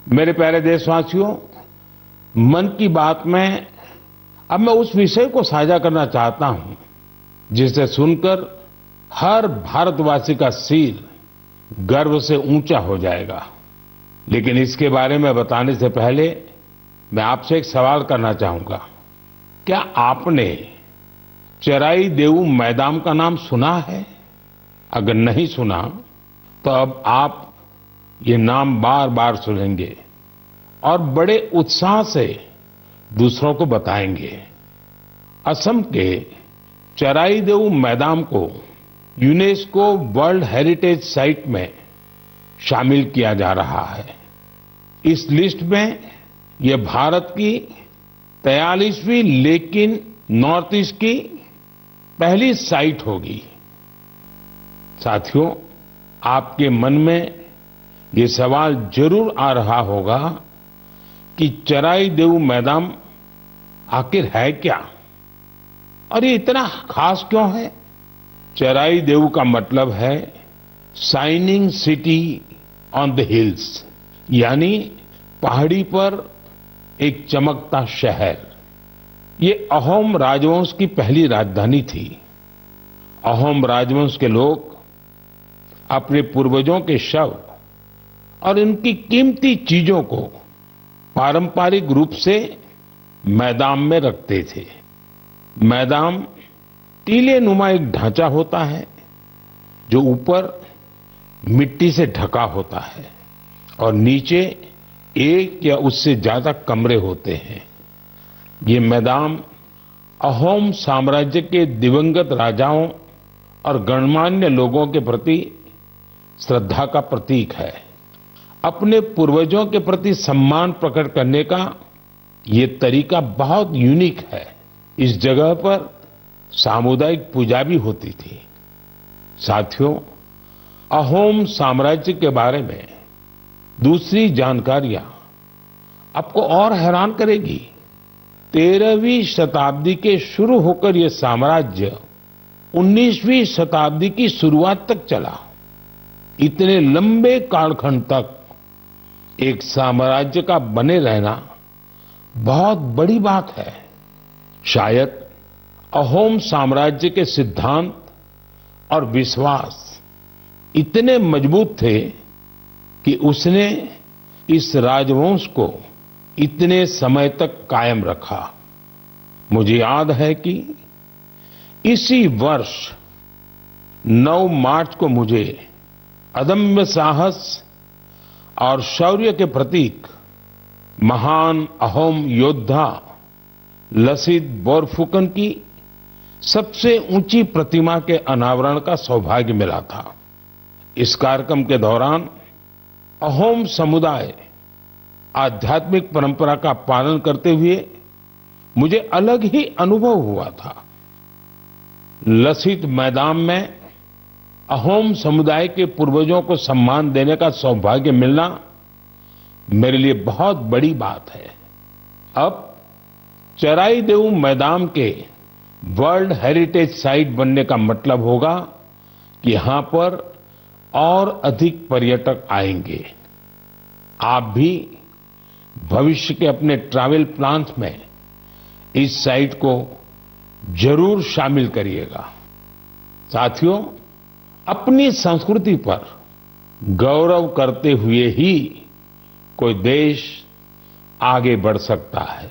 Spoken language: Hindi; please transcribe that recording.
मेरे प्यारे देशवासियों, मन की बात में अब मैं उस विषय को साझा करना चाहता हूं जिसे सुनकर हर भारतवासी का सिर गर्व से ऊंचा हो जाएगा। लेकिन इसके बारे में बताने से पहले मैं आपसे एक सवाल करना चाहूंगा। क्या आपने चराई देऊ मैदान का नाम सुना है? अगर नहीं सुना तो अब आप ये नाम बार बार सुनेंगे और बड़े उत्साह से दूसरों को बताएंगे। असम के चराई देऊ मैदान को यूनेस्को वर्ल्ड हेरिटेज साइट में शामिल किया जा रहा है। इस लिस्ट में ये भारत की 43वीं लेकिन नॉर्थ ईस्ट की पहली साइट होगी। साथियों, आपके मन में ये सवाल जरूर आ रहा होगा कि चराई देऊ मैदान आखिर है क्या और ये इतना खास क्यों है? चराई देऊ का मतलब है shining city on the hills, यानी पहाड़ी पर एक चमकता शहर। ये अहोम राजवंश की पहली राजधानी थी। अहोम राजवंश के लोग अपने पूर्वजों के शव और इनकी कीमती चीजों को पारंपरिक रूप से मैदान में रखते थे। मैदान टीले नुमा एक ढांचा होता है जो ऊपर मिट्टी से ढका होता है और नीचे एक या उससे ज्यादा कमरे होते हैं। ये मैदान अहोम साम्राज्य के दिवंगत राजाओं और गणमान्य लोगों के प्रति श्रद्धा का प्रतीक है। अपने पूर्वजों के प्रति सम्मान प्रकट करने का ये तरीका बहुत यूनिक है। इस जगह पर सामुदायिक पूजा भी होती थी। साथियों, अहोम साम्राज्य के बारे में दूसरी जानकारियां आपको और हैरान करेगी। 13वीं शताब्दी के शुरू होकर यह साम्राज्य 19वीं शताब्दी की शुरुआत तक चला। इतने लंबे कालखंड तक एक साम्राज्य का बने रहना बहुत बड़ी बात है। शायद अहोम साम्राज्य के सिद्धांत और विश्वास इतने मजबूत थे कि उसने इस राजवंश को इतने समय तक कायम रखा। मुझे याद है कि इसी वर्ष 9 मार्च को मुझे अदम्य साहस और शौर्य के प्रतीक महान अहोम योद्धा लसित बोरफुकन की सबसे ऊंची प्रतिमा के अनावरण का सौभाग्य मिला था। इस कार्यक्रम के दौरान अहोम समुदाय आध्यात्मिक परंपरा का पालन करते हुए मुझे अलग ही अनुभव हुआ था। लसित मैदान में अहोम समुदाय के पूर्वजों को सम्मान देने का सौभाग्य मिलना मेरे लिए बहुत बड़ी बात है। अब चराई देऊ मैदान के वर्ल्ड हेरिटेज साइट बनने का मतलब होगा कि यहां पर और अधिक पर्यटक आएंगे। आप भी भविष्य के अपने ट्रैवल प्लान्स में इस साइट को जरूर शामिल करिएगा। साथियों, अपनी संस्कृति पर गौरव करते हुए ही कोई देश आगे बढ़ सकता है।